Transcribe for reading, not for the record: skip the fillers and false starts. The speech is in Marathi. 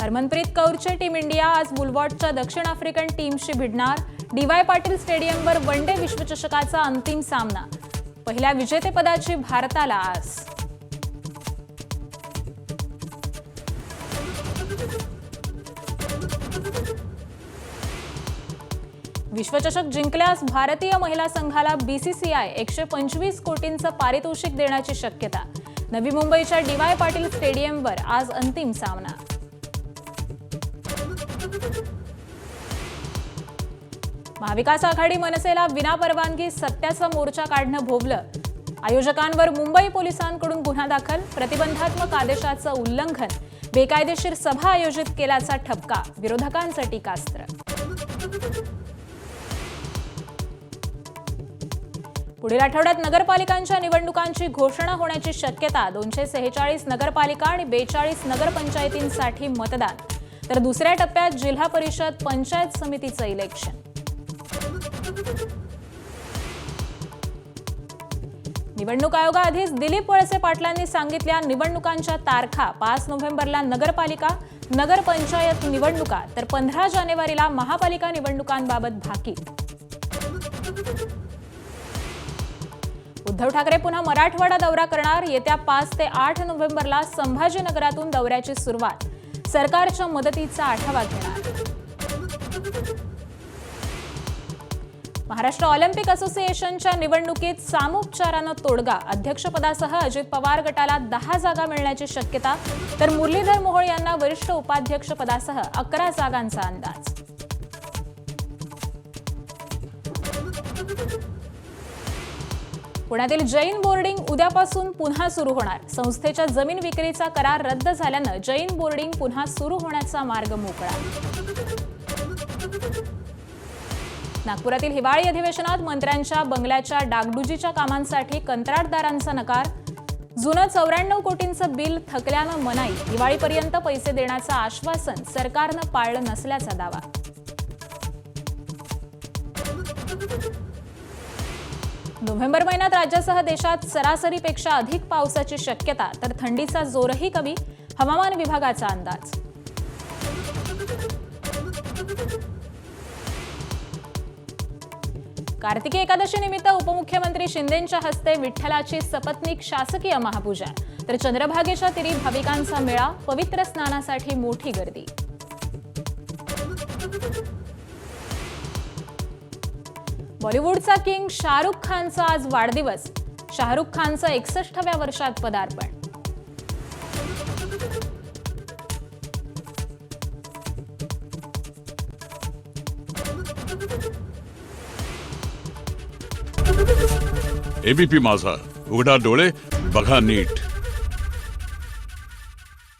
हरमनप्रीत कौरची टीम इंडिया आज बुलवॉटच्या दक्षिण आफ्रिकन टीमशी भिडणार। डी.वाय. पाटील स्टेडियमवर वनडे विश्वचषकाचा अंतिम सामना। पहिल्या विजेतेपदाची भारताला आस। विश्वचषक जिंकल्यास भारतीय महिला संघाला बीसीसीआय 125 कोटींचं पारितोषिक देण्याची शक्यता। नवी मुंबईच्या डी.वाय. पाटील स्टेडियमवर आज अंतिम सामना। महाविकास आघाडी मनसेला विनापरवानगी सत्याचा मोर्चा काढणं भोवलं। आयोजकांवर मुंबई पोलिसांकडून गुन्हा दाखल। प्रतिबंधात्मक आदेशाचं उल्लंघन, बेकायदेशीर सभा आयोजित केल्याचा ठपका। विरोधकांचं टीकास्त्र। पुढील आठवड्यात नगरपालिकांच्या निवडणुकांची घोषणा होण्याची शक्यता। 246 नगरपालिका आणि 42 नगरपंचायतींसाठी मतदान, तर दुसऱ्या टप्प्यात जिल्हा परिषद पंचायत समितीचं इलेक्शन। निवडणूक आयोगाआधीच दिलीप वळसे पाटलांनी सांगितल्या निवडणुकांच्या तारखा। 5 नोव्हेंबरला नगरपालिका नगरपंचायत निवडणुका, तर 15 जानेवारीला महापालिका निवडणुकांबाबत भाकीत। उद्धव ठाकरे पुन्हा मराठवाडा दौरा करणार। येत्या 5 ते 8 नोव्हेंबरला संभाजीनगरातून दौऱ्याची सुरुवात। सरकारच्या मदतीचा आढावा घेणार। महाराष्ट्र ऑलिम्पिक असोसिएशनच्या निवडणुकीत सामोपचारानं तोडगा। अध्यक्षपदासह अजित पवार गटाला 10 जागा मिळण्याची शक्यता, तर मुरलीधर मोहोळ यांना वरिष्ठ उपाध्यक्षपदासह 11 जागांचा अंदाज। पुण्यातील जैन बोर्डिंग उद्यापासून पुन्हा सुरू होणार। संस्थेच्या जमीन विक्रीचा करार रद्द झाल्यानं जैन बोर्डिंग पुन्हा सुरू होण्याचा मार्ग मोकळा। नागपुरातील हिवाळी अधिवेशनात मंत्र्यांच्या बंगल्याच्या डागडुजीच्या कामांसाठी कंत्राटदारांचा नकार। जुनं 94 कोटींचं बिल थकल्यानं मनाई। दिवाळीपर्यंत पैसे देण्याचं आश्वासन सरकारनं पाळलं नसल्याचा दावा। नोव्हेंबर महिन्यात राज्यासह देशात सरासरीपेक्षा अधिक पावसाची शक्यता, तर थंडीचा जोरही कमी। हवामान विभागाचा अंदाज। कार्तिकी एकादशी निमित्त उपमुख्यमंत्री शिंदेंच्या हस्ते विठ्ठलाची सपत्नीक शासकीय महापूजा, तर चंद्रभागेच्या तीरी भाविकांचा मेळा। पवित्र स्नानासाठी मोठी गर्दी। बॉलिवूडचा किंग शाहरुख खानचा आज वाढदिवस। शाहरुख खानचं 61व्या वर्षात पदार्पण। एबीपी माझा, उघडा डोळे बघा नीट।